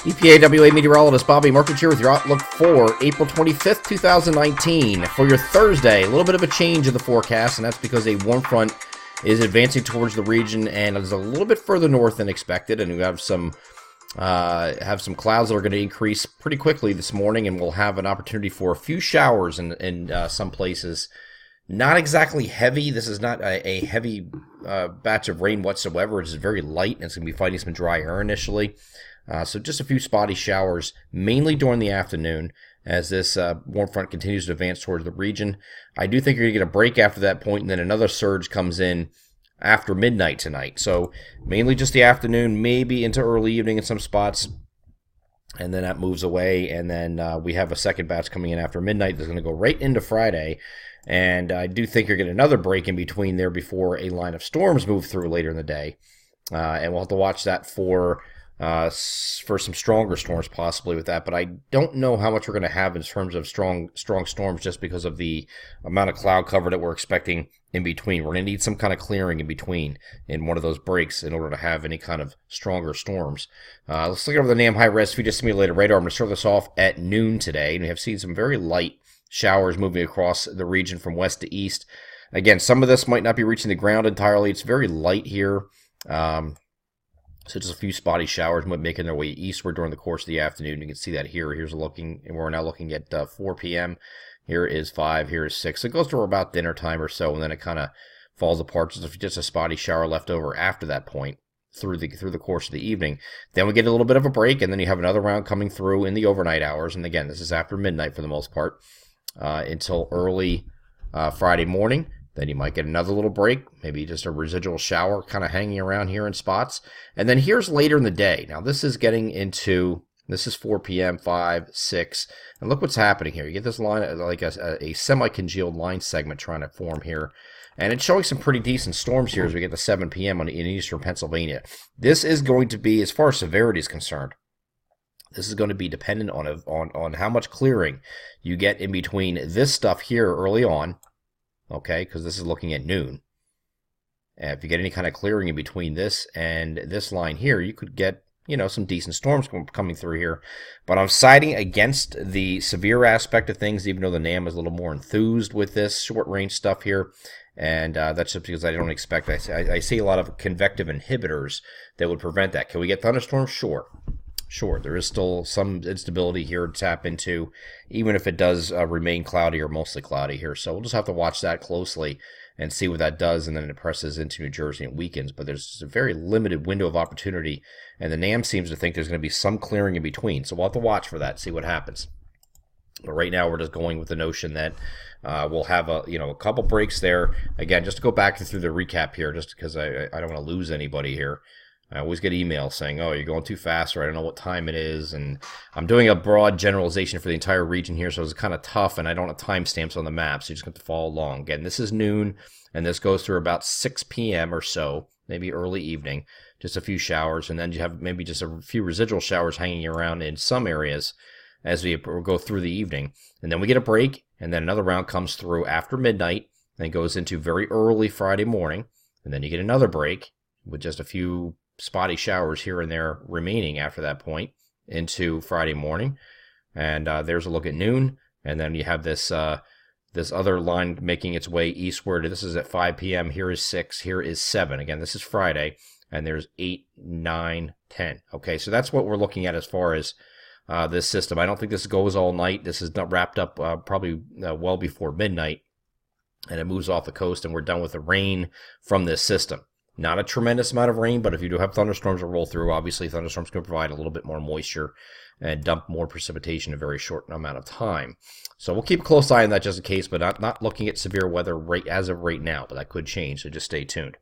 EPAWA meteorologist Bobby Markich here with your outlook for April 25th, 2019. For your Thursday, a little bit of a change in the forecast, and that's because a warm front is advancing towards the region and is a little bit further north than expected, and we have some clouds that are going to increase pretty quickly this morning, and we'll have an opportunity for a few showers in some places. Not exactly heavy. This is not a heavy batch of rain whatsoever. It's very light, and it's going to be fighting some dry air initially. So just a few spotty showers, mainly during the afternoon, as this warm front continues to advance towards the region. I do think you're going to get a break after that point, and then another surge comes in after midnight tonight. So mainly just the afternoon, maybe into early evening in some spots, and then that moves away, and then we have a second batch coming in after midnight that's going to go right into Friday. And I do think you're getting another break in between there before a line of storms move through later in the day. And we'll have to watch that for some stronger storms possibly with that, but I don't know how much we're going to have in terms of strong storms just because of the amount of cloud cover that we're expecting in between. We're going to need some kind of clearing in between in one of those breaks in order to have any kind of stronger storms. Let's look over the NAM high-res future simulated radar. I'm going to start this off at noon today, and we have seen some very light showers moving across the region from west to east. Again, some of this might not be reaching the ground entirely. It's very light here. So just a few spotty showers making their way eastward during the course of the afternoon. You can see that here. We're now looking at 4 p.m. Here is 5. Here is 6. So it goes to about dinner time or so, and then it kind of falls apart. Just a spotty shower left over after that point through the course of the evening. Then we get a little bit of a break, and then you have another round coming through in the overnight hours. And again, this is after midnight for the most part until early Friday morning. Then you might get another little break, maybe just a residual shower kind of hanging around here in spots. And then here's later in the day. Now this is 4 p.m., 5, 6. And look what's happening here. You get this line, like a semi-congealed line segment trying to form here. And it's showing some pretty decent storms here as we get to 7 p.m. in eastern Pennsylvania. This is going to be, as far as severity is concerned, this is going to be dependent on how much clearing you get in between this stuff here early on. Okay, because this is looking at noon. And if you get any kind of clearing in between this and this line here, you could get, some decent storms coming through here. But I'm siding against the severe aspect of things, even though the NAM is a little more enthused with this short-range stuff here. And that's just because I don't expect, I see a lot of convective inhibitors that would prevent that. Can we get thunderstorms? Sure, there is still some instability here to tap into, even if it does remain cloudy or mostly cloudy here. So we'll just have to watch that closely and see what that does, and then it presses into New Jersey and weakens. But there's a very limited window of opportunity, and the NAM seems to think there's going to be some clearing in between. So we'll have to watch for that, see what happens. But right now we're just going with the notion that we'll have a couple breaks there. Again, just to go back through the recap here, just because I don't want to lose anybody here. I always get emails saying, oh, you're going too fast, or I don't know what time it is. And I'm doing a broad generalization for the entire region here, so it's kind of tough, and I don't have timestamps on the map, so you just have to follow along. Again, this is noon, and this goes through about 6 p.m. or so, maybe early evening, just a few showers, and then you have maybe just a few residual showers hanging around in some areas as we go through the evening. And then we get a break, and then another round comes through after midnight, and it goes into very early Friday morning, and then you get another break with just a few spotty showers here and there remaining after that point into Friday morning. And there's a look at noon, and then you have this other line making its way eastward. This is at 5 p.m. Here is 6. Here is 7. Again, this is Friday, and there's 8, 9, 10. Okay, so that's what we're looking at as far as this system. I don't think this goes all night. This is not wrapped up probably well before midnight, and it moves off the coast, and we're done with the rain from this system. Not a tremendous amount of rain, but if you do have thunderstorms that roll through, obviously thunderstorms can provide a little bit more moisture and dump more precipitation in a very short amount of time. So we'll keep a close eye on that just in case, but not looking at severe weather as of right now, but that could change, so just stay tuned.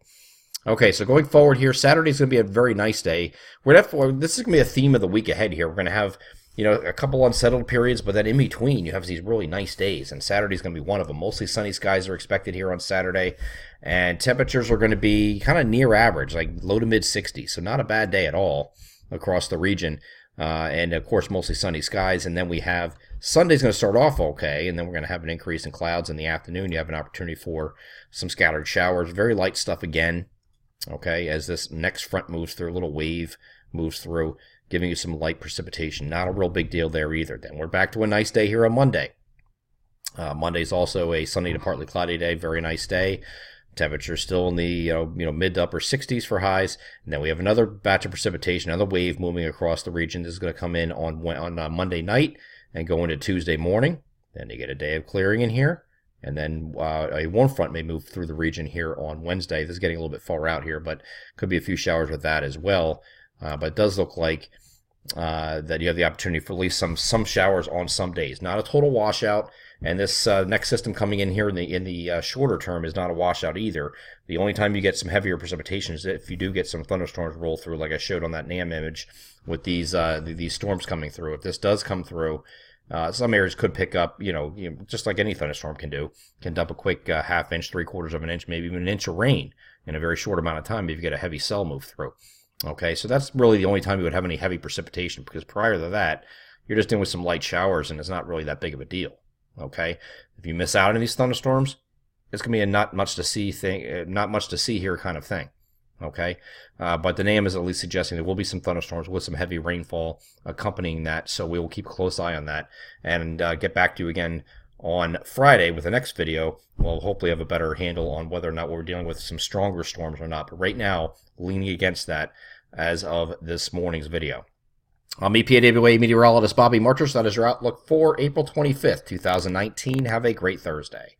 Okay, so going forward here, Saturday is going to be a very nice day. This is going to be a theme of the week ahead here. We're going to have a couple unsettled periods, but then in between, you have these really nice days, and Saturday's going to be one of them. Mostly sunny skies are expected here on Saturday, and temperatures are going to be kind of near average, like low to mid 60s, so not a bad day at all across the region. And of course, mostly sunny skies, and then we have Sunday's going to start off okay, and then we're going to have an increase in clouds in the afternoon. You have an opportunity for some scattered showers, very light stuff again. Okay, as this next front moves through, a little wave moves through, giving you some light precipitation. Not a real big deal there either. Then we're back to a nice day here on Monday. Monday's also a sunny to partly cloudy day, very nice day. Temperature still in the mid to upper 60s for highs. And then we have another batch of precipitation, another wave moving across the region. This is going to come in on Monday night and go into Tuesday morning. Then you get a day of clearing in here. And then a warm front may move through the region here on Wednesday. This is getting a little bit far out here, but could be a few showers with that as well. But it does look like that you have the opportunity for at least some showers on some days. Not a total washout. And this next system coming in here in the shorter term is not a washout either. The only time you get some heavier precipitation is if you do get some thunderstorms roll through, like I showed on that NAM image with these storms coming through. If this does come through, some areas could pick up, just like any thunderstorm can do, can dump a quick half inch, 3/4 of an inch, maybe even an inch of rain in a very short amount of time if you get a heavy cell move through. Okay, so that's really the only time you would have any heavy precipitation, because prior to that, you're just dealing with some light showers and it's not really that big of a deal. Okay, if you miss out on these thunderstorms, it's going to be a not much to see here kind of thing. Okay, but the NAM is at least suggesting there will be some thunderstorms with some heavy rainfall accompanying that, so we will keep a close eye on that and get back to you again on Friday with the next video. We'll hopefully have a better handle on whether or not we're dealing with some stronger storms or not, but right now, leaning against that as of this morning's video. I'm EPAWA meteorologist Bobby Marchers. That is your outlook for April 25th, 2019. Have a great Thursday.